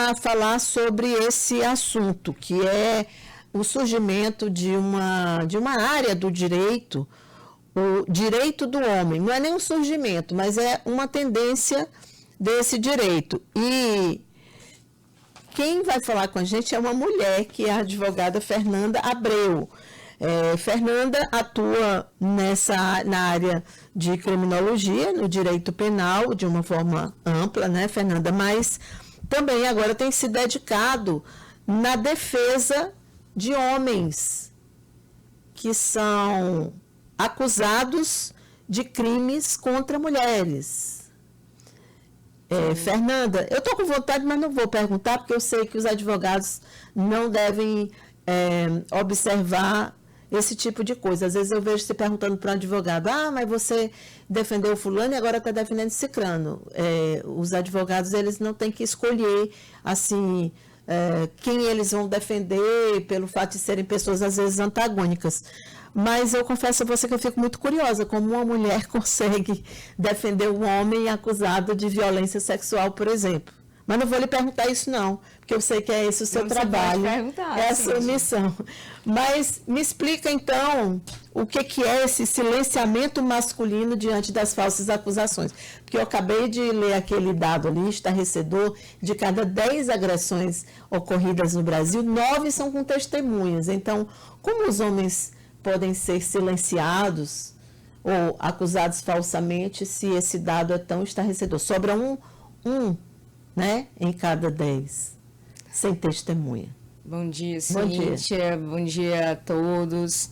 a falar sobre esse assunto, que é o surgimento de uma área do direito, o direito do homem. Não é nem um surgimento, mas é uma tendência desse direito. E quem vai falar com a gente é uma mulher, que é a advogada Fernanda Abreu. Fernanda atua na área de criminologia, no direito penal, de uma forma ampla, né, Fernanda? Mas também agora tem se dedicado na defesa de homens que são acusados de crimes contra mulheres. Fernanda, eu estou com vontade, mas não vou perguntar, porque eu sei que os advogados não devem observar esse tipo de coisa. Às vezes eu vejo você perguntando para um advogado, mas você defendeu fulano e agora está defendendo cicrano. Os advogados, eles não têm que escolher, assim, quem eles vão defender pelo fato de serem pessoas, às vezes, antagônicas. Mas eu confesso a você que eu fico muito curiosa como uma mulher consegue defender um homem acusado de violência sexual, por exemplo. Mas não vou lhe perguntar isso, não, porque eu sei que é esse o seu trabalho, é a sua missão. Mas me explica, então, o que é esse silenciamento masculino diante das falsas acusações. Porque eu acabei de ler aquele dado ali, estarrecedor, de cada 10 agressões ocorridas no Brasil, 9 são com testemunhas. Então, como os homens podem ser silenciados ou acusados falsamente se esse dado é tão estarrecedor? Sobra um, né, em cada 10, sem testemunha. Bom dia, Cíntia. Bom dia a todos.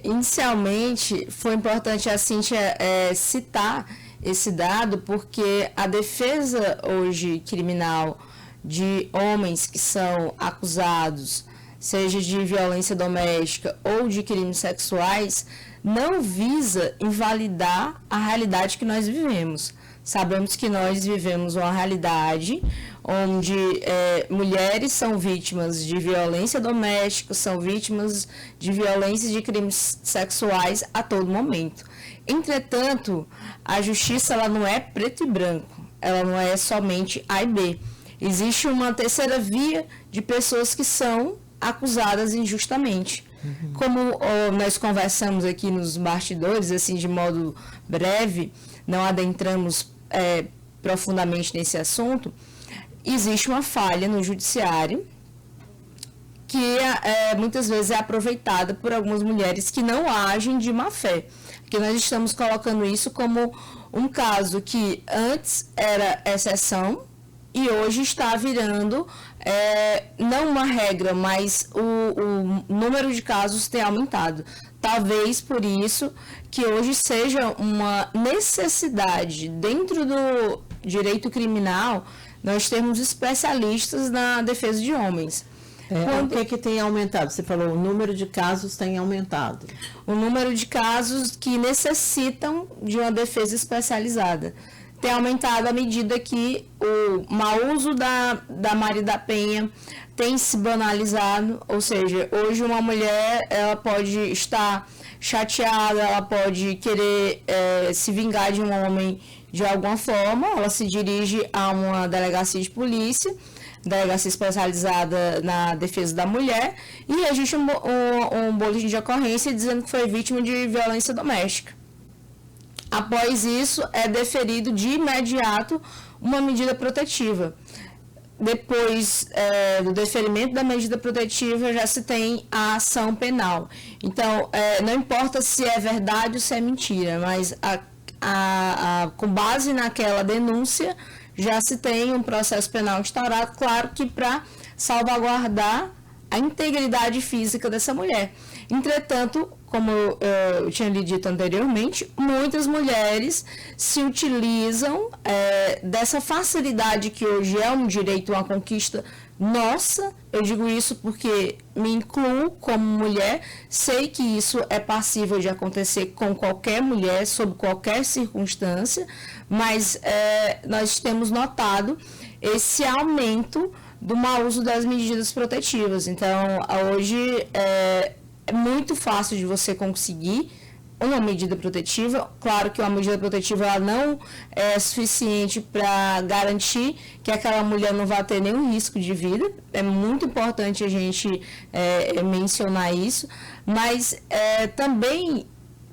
Inicialmente, foi importante a Cíntia citar esse dado, porque a defesa hoje criminal de homens que são acusados, seja de violência doméstica ou de crimes sexuais, não visa invalidar a realidade que nós vivemos. Sabemos que nós vivemos uma realidade onde mulheres são vítimas de violência doméstica, são vítimas de violência e de crimes sexuais a todo momento. Entretanto, a justiça ela não é preto e branco, ela não é somente A e B. Existe uma terceira via de pessoas que são acusadas injustamente. Como nós conversamos aqui nos bastidores, assim, de modo breve, não adentramos profundamente nesse assunto, existe uma falha no judiciário que muitas vezes é aproveitada por algumas mulheres que não agem de má fé. Porque nós estamos colocando isso como um caso que antes era exceção e hoje está virando, não uma regra, mas o número de casos tem aumentado. Talvez por isso que hoje seja uma necessidade dentro do direito criminal nós termos especialistas na defesa de homens. O que tem aumentado? Você falou, o número de casos tem aumentado. O número de casos que necessitam de uma defesa especializada tem aumentado à medida que o mau uso da Maria da Penha tem se banalizado, ou seja, hoje uma mulher ela pode estar chateada, ela pode querer se vingar de um homem de alguma forma, ela se dirige a uma delegacia de polícia, delegacia especializada na defesa da mulher, e registra um boletim de ocorrência dizendo que foi vítima de violência doméstica. Após isso, é deferido de imediato uma medida protetiva. Depois do deferimento da medida protetiva, já se tem a ação penal. Então, não importa se é verdade ou se é mentira, mas com base naquela denúncia, já se tem um processo penal instaurado, claro que para salvaguardar a integridade física dessa mulher. Entretanto, como eu tinha lhe dito anteriormente, muitas mulheres se utilizam dessa facilidade que hoje é um direito, uma conquista nossa. Eu digo isso porque me incluo como mulher, sei que isso é passível de acontecer com qualquer mulher, sob qualquer circunstância, mas nós temos notado esse aumento do mau uso das medidas protetivas. Então, hoje é muito fácil de você conseguir uma medida protetiva. Claro que uma medida protetiva ela não é suficiente para garantir que aquela mulher não vai ter nenhum risco de vida. É muito importante a gente mencionar isso, mas também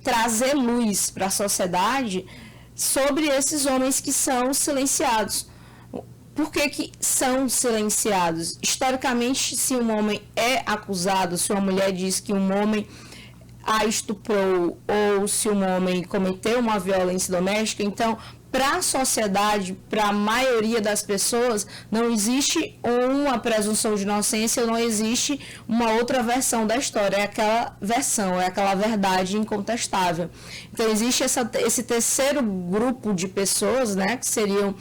trazer luz para a sociedade sobre esses homens que são silenciados. Por que são silenciados? Historicamente, se um homem é acusado, se uma mulher diz que um homem a estuprou ou se um homem cometeu uma violência doméstica, então, para a sociedade, para a maioria das pessoas, não existe uma presunção de inocência, não existe uma outra versão da história, é aquela versão, é aquela verdade incontestável. Então, existe esse terceiro grupo de pessoas, né, que seriam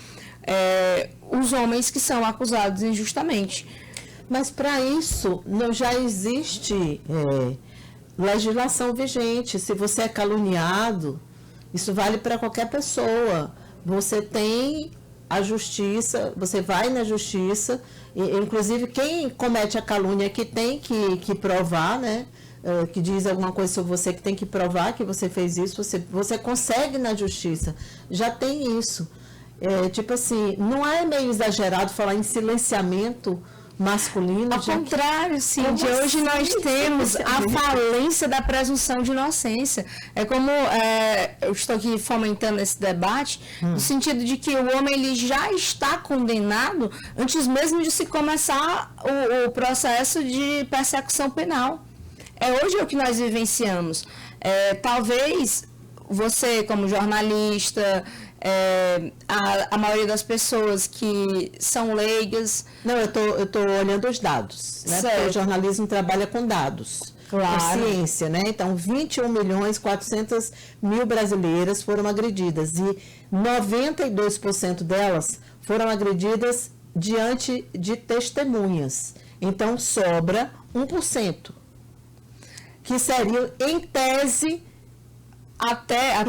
os homens que são acusados injustamente. Mas, para isso, não já existe legislação vigente. Se você é caluniado, isso vale para qualquer pessoa. Você tem a justiça, você vai na justiça, inclusive quem comete a calúnia que tem que provar, né? Que diz alguma coisa sobre você, que tem que provar que você fez isso, você consegue na justiça. Já tem isso. Tipo assim, não é meio exagerado falar em silenciamento masculino? Ao contrário, Cíntia, hoje nós temos a falência da presunção de inocência. É como eu estou aqui fomentando esse debate, no sentido de que o homem ele já está condenado antes mesmo de se começar o processo de persecução penal. Hoje é o que nós vivenciamos. Talvez você, como jornalista, a maioria das pessoas que são leigas... Não, eu tô olhando os dados, né? Porque o jornalismo trabalha com dados, claro, com ciência, né? Então, 21.400.000 brasileiras foram agredidas e 92% delas foram agredidas diante de testemunhas. Então, sobra 1%, que seriam, em tese... Até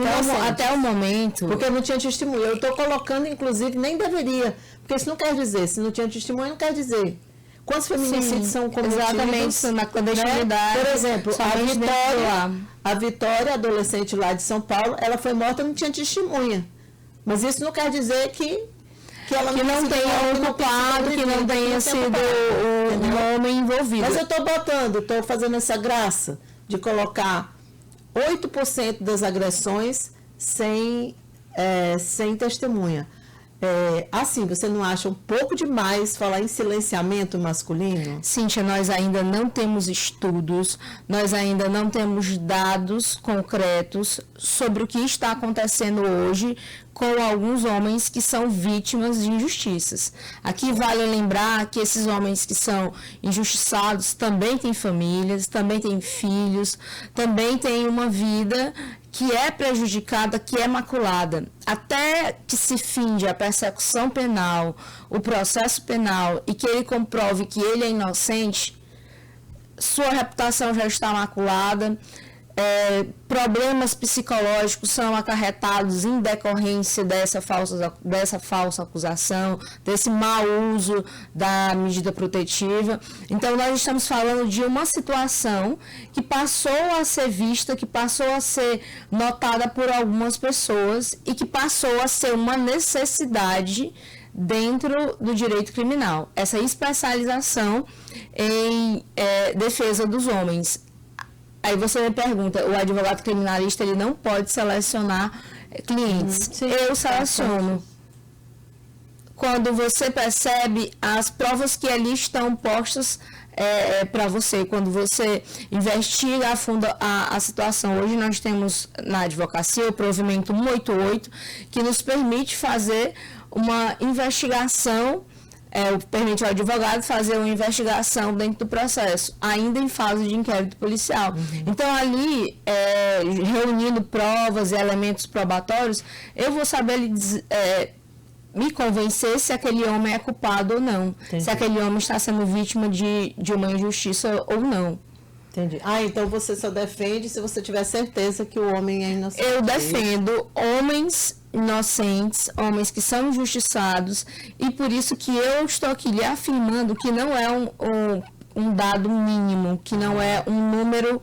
o momento. Porque não tinha testemunha. Eu estou colocando, inclusive, nem deveria. Porque isso não quer dizer. Se não tinha testemunha, não quer dizer. Quantos feminicídios são cometidos? Exatamente, na clandestinidade. Né? Por exemplo, a Vitória, adolescente lá de São Paulo, ela foi morta e não tinha testemunha. Mas isso não quer dizer que ela não tenha ocupado, que não tenha sido o homem envolvido. Mas eu estou fazendo essa graça de colocar 8% das agressões sem testemunha. Assim, você não acha um pouco demais falar em silenciamento masculino? Cíntia, nós ainda não temos estudos, nós ainda não temos dados concretos sobre o que está acontecendo hoje com alguns homens que são vítimas de injustiças. Aqui vale lembrar que esses homens que são injustiçados também têm famílias, também têm filhos, também têm uma vida que é prejudicada, que é maculada. Até que se finde a persecução penal, o processo penal e que ele comprove que ele é inocente, sua reputação já está maculada, problemas psicológicos são acarretados em decorrência dessa falsa acusação, desse mau uso da medida protetiva. Então, nós estamos falando de uma situação que passou a ser vista, que passou a ser notada por algumas pessoas e que passou a ser uma necessidade dentro do direito criminal. Essa especialização em defesa dos homens. Aí você me pergunta, o advogado criminalista ele não pode selecionar clientes. Sim, eu seleciono. Quando você percebe as provas que ali estão postas para você, quando você investiga a fundo a situação. Hoje nós temos na advocacia o provimento 188, que nos permite fazer uma investigação, permite ao advogado fazer uma investigação dentro do processo, ainda em fase de inquérito policial. Então, ali, reunindo provas e elementos probatórios, eu vou saber me convencer se aquele homem é culpado ou não. Entendi. Se aquele homem está sendo vítima de uma injustiça ou não. Entendi. Então você só defende se você tiver certeza que o homem é inocente. Eu defendo homens inocentes, homens que são injustiçados, e por isso que eu estou aqui lhe afirmando que não é um dado mínimo, que não é um número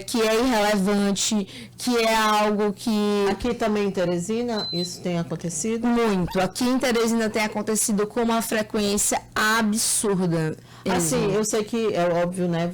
que é irrelevante, que é algo que... Aqui também em Teresina isso tem acontecido? Muito. Aqui em Teresina tem acontecido com uma frequência absurda. Assim, eu sei que é óbvio, né?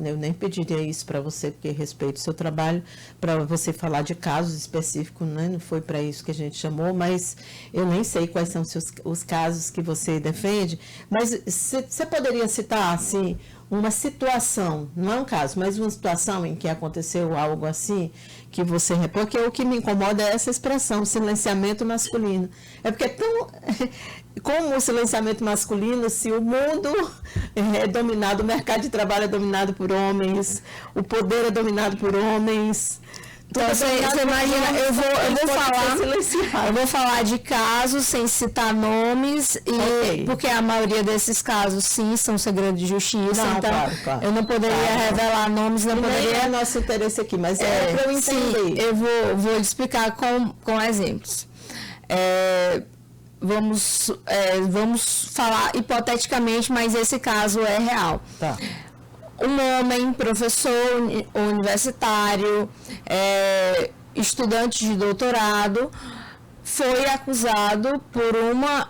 Eu nem pediria isso para você, porque respeito o seu trabalho, para você falar de casos específicos, né? Não foi para isso que a gente chamou, mas eu nem sei quais são os casos que você defende. Mas você poderia citar, assim, uma situação, não é um caso, mas uma situação em que aconteceu algo assim, que você... Porque o que me incomoda é essa expressão, silenciamento masculino. É porque é tão... Como o silenciamento masculino, se o mundo é dominado, o mercado de trabalho é dominado por homens, o poder é dominado por homens... Então, você imagina, eu vou falar de casos sem citar nomes, porque a maioria desses casos, sim, são segredo de justiça, não, então claro. Eu não poderia revelar nomes, não poderia... Nem é nosso interesse aqui, mas é para eu entender. Sim, eu vou explicar com exemplos. Vamos falar hipoteticamente, mas esse caso é real. Tá. Um homem, professor universitário, estudante de doutorado, foi acusado por uma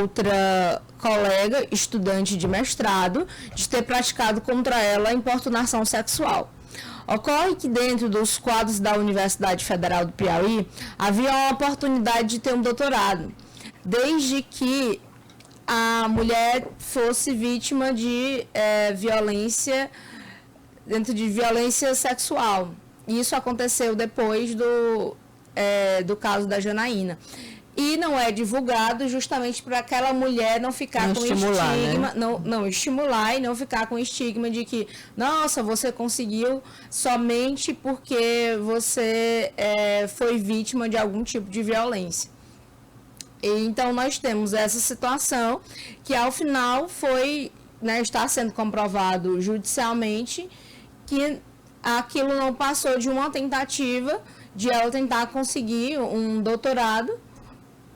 outra colega, estudante de mestrado, de ter praticado contra ela importunação sexual. Ocorre que dentro dos quadros da Universidade Federal do Piauí, havia uma oportunidade de ter um doutorado, desde que a mulher fosse vítima de violência, dentro de violência sexual. Isso aconteceu depois do caso da Janaína. E não é divulgado justamente para aquela mulher não ficar com estigma, né? não estimular e não ficar com estigma de que, nossa, você conseguiu somente porque você foi vítima de algum tipo de violência. Então, nós temos essa situação que, ao final, está sendo comprovado judicialmente que aquilo não passou de uma tentativa de ela tentar conseguir um doutorado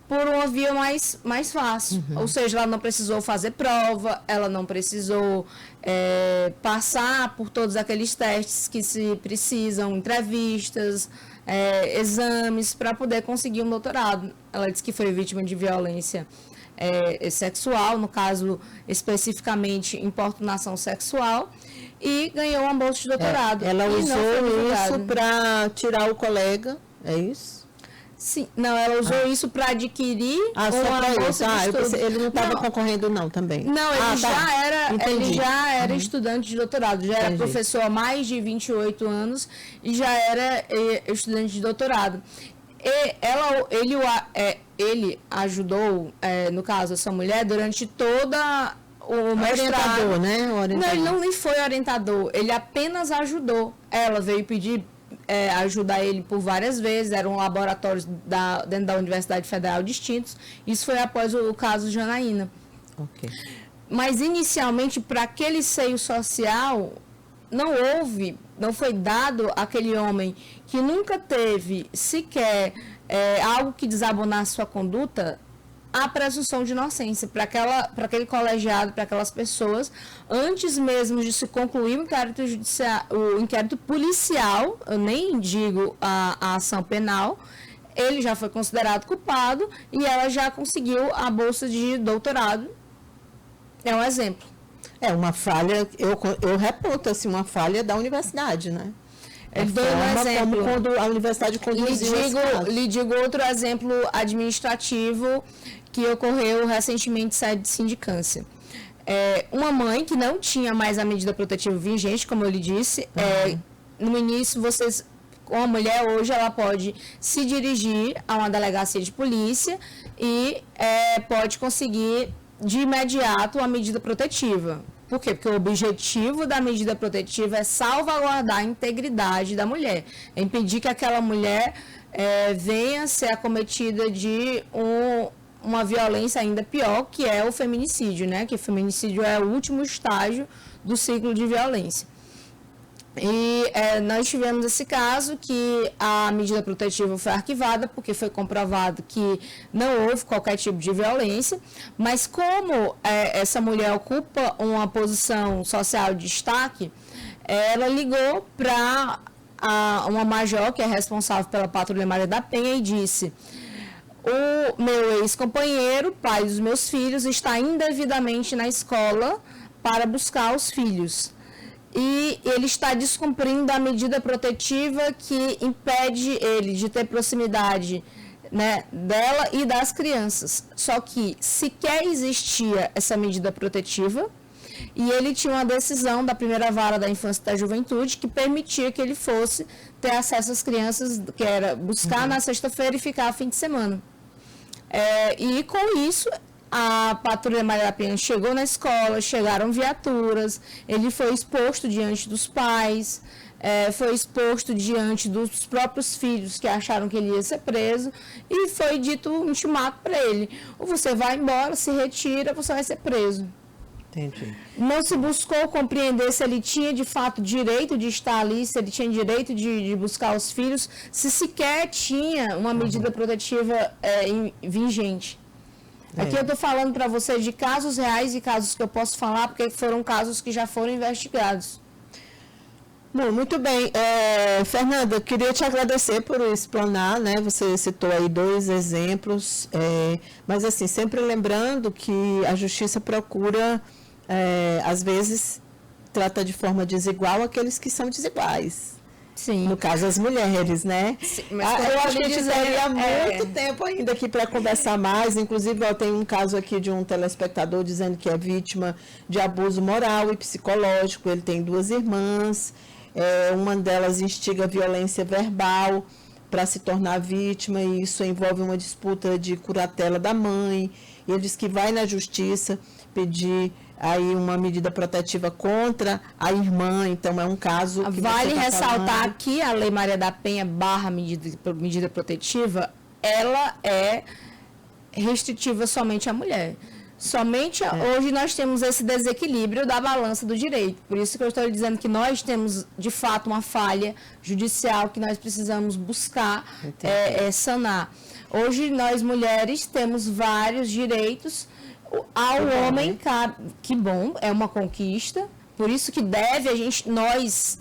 por uma via mais fácil. Uhum. Ou seja, ela não precisou fazer prova, ela não precisou passar por todos aqueles testes que se precisam, entrevistas, exames, para poder conseguir um doutorado. Ela disse que foi vítima de violência sexual, no caso, especificamente, importunação sexual, e ganhou uma bolsa de doutorado. Ela usou isso para tirar o colega, é isso? Sim, não, ela usou isso para adquirir uma bolsa de estudo. Ele não estava concorrendo não também. Não, ele já era estudante de doutorado, já era professor há mais de 28 anos e já era estudante de doutorado. Ele ajudou, no caso, essa mulher, durante toda o mestrado. Orientador, né? Não, ele não nem foi orientador, ele apenas ajudou. Ela veio pedir ajudar ele por várias vezes, eram laboratórios dentro da Universidade Federal distintos. Isso foi após o caso Janaína. Okay. Mas, inicialmente, para aquele seio social, não foi dado àquele homem que nunca teve sequer algo que desabonasse sua conduta, a presunção de inocência para aquele colegiado, para aquelas pessoas, antes mesmo de se concluir o inquérito policial, eu nem digo a ação penal, ele já foi considerado culpado e ela já conseguiu a bolsa de doutorado. É um exemplo. É uma falha, eu reputo assim, uma falha da universidade, né? Ele deu um exemplo. Como quando a universidade conduziu esse caso. Lhe digo outro exemplo administrativo que ocorreu recentemente em sede de sindicância. Uma mãe que não tinha mais a medida protetiva vigente, como eu lhe disse, no início, uma mulher hoje, ela pode se dirigir a uma delegacia de polícia e pode conseguir de imediato a medida protetiva. Por quê? Porque o objetivo da medida protetiva é salvaguardar a integridade da mulher, é impedir que aquela mulher venha a ser acometida de uma violência ainda pior, que é o feminicídio, né? Que o feminicídio é o último estágio do ciclo de violência. E nós tivemos esse caso que a medida protetiva foi arquivada porque foi comprovado que não houve qualquer tipo de violência, mas como essa mulher ocupa uma posição social de destaque, ela ligou para uma major, que é responsável pela Patrulha Maria da Penha, e disse: o meu ex-companheiro, pai dos meus filhos, está indevidamente na escola para buscar os filhos. E ele está descumprindo a medida protetiva que impede ele de ter proximidade, né, dela e das crianças. Só que sequer existia essa medida protetiva, e ele tinha uma decisão da primeira vara da infância e da juventude que permitia que ele fosse ter acesso às crianças, que era buscar na sexta-feira e ficar fim de semana. E com isso, a Patrulha Maria da Penha chegou na escola, chegaram viaturas, ele foi exposto diante dos pais, foi exposto diante dos próprios filhos que acharam que ele ia ser preso, e foi dito um ultimato para ele: ou você vai embora, se retira, você vai ser preso. Entendi. Não se buscou compreender se ele tinha de fato direito de estar ali, se ele tinha direito de buscar os filhos, se sequer tinha uma medida protetiva vigente. Aqui eu estou falando para você de casos reais e casos que eu posso falar, porque foram casos que já foram investigados. Bom, muito bem. Fernanda, eu queria te agradecer por explanar, né? Você citou aí 2 exemplos, mas assim, sempre lembrando que a justiça procura, às vezes, trata de forma desigual aqueles que são desiguais. Sim. No caso, as mulheres, né? Sim, mas eu acho que a gente teria muito tempo ainda aqui para conversar mais. Inclusive, eu tenho um caso aqui de um telespectador dizendo que é vítima de abuso moral e psicológico. Ele tem 2 irmãs, uma delas instiga violência verbal para se tornar vítima, e isso envolve uma disputa de curatela da mãe. E ele diz que vai na justiça pedir aí uma medida protetiva contra a irmã. Então é um caso que vale ressaltar falando. Que a Lei Maria da Penha / medida protetiva, ela é restritiva somente à mulher. Hoje nós temos esse desequilíbrio da balança do direito. Por isso que eu estou dizendo que nós temos, de fato, uma falha judicial que nós precisamos buscar sanar. Hoje, nós mulheres temos vários direitos. Ao homem, que bom, é uma conquista. Por isso que nós,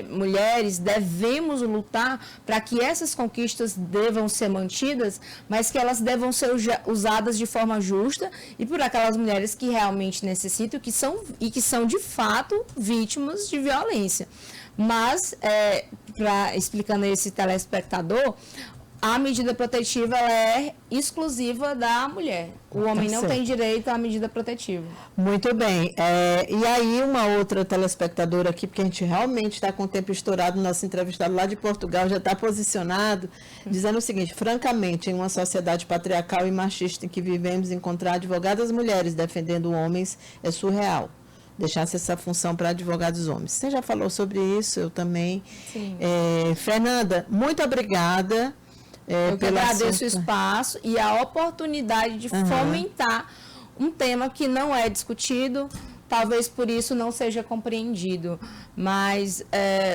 mulheres, devemos lutar para que essas conquistas devam ser mantidas, mas que elas devam ser usadas de forma justa e por aquelas mulheres que realmente necessitam e que são de fato vítimas de violência. Mas, explicando a esse telespectador, a medida protetiva ela é exclusiva da mulher. O homem não tem direito à medida protetiva. Muito bem. E aí, uma outra telespectadora aqui, porque a gente realmente está com o tempo estourado, nosso entrevistado lá de Portugal já está posicionado, dizendo o seguinte: francamente, em uma sociedade patriarcal e machista em que vivemos, encontrar advogadas mulheres defendendo homens é surreal. Deixasse essa função para advogados homens. Você já falou sobre isso, eu também. Sim. Fernanda, muito obrigada. Eu que agradeço o espaço e a oportunidade de fomentar um tema que não é discutido, talvez por isso não seja compreendido. Mas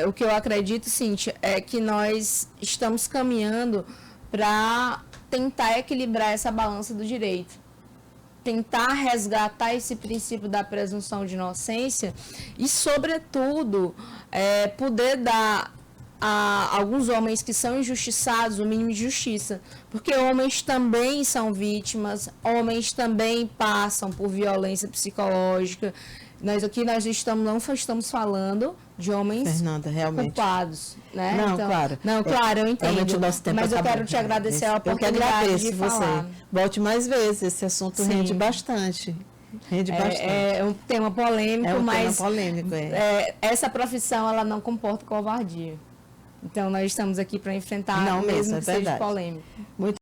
o que eu acredito, Cíntia, é que nós estamos caminhando para tentar equilibrar essa balança do direito. Tentar resgatar esse princípio da presunção de inocência e, sobretudo, poder dar a alguns homens que são injustiçados o mínimo de justiça, porque homens também são vítimas, homens também passam por violência psicológica. Nós não estamos falando de homens, Fernanda, culpados, né? Não, então, claro. Não, claro, eu entendo. Mas eu quero te agradecer a oportunidade de falar. Você. Volte mais vezes, esse assunto rende bastante. É um tema polêmico, mas tema polêmico, essa profissão ela não comporta covardia. Então, nós estamos aqui para enfrentar, mesmo que seja polêmico. Muito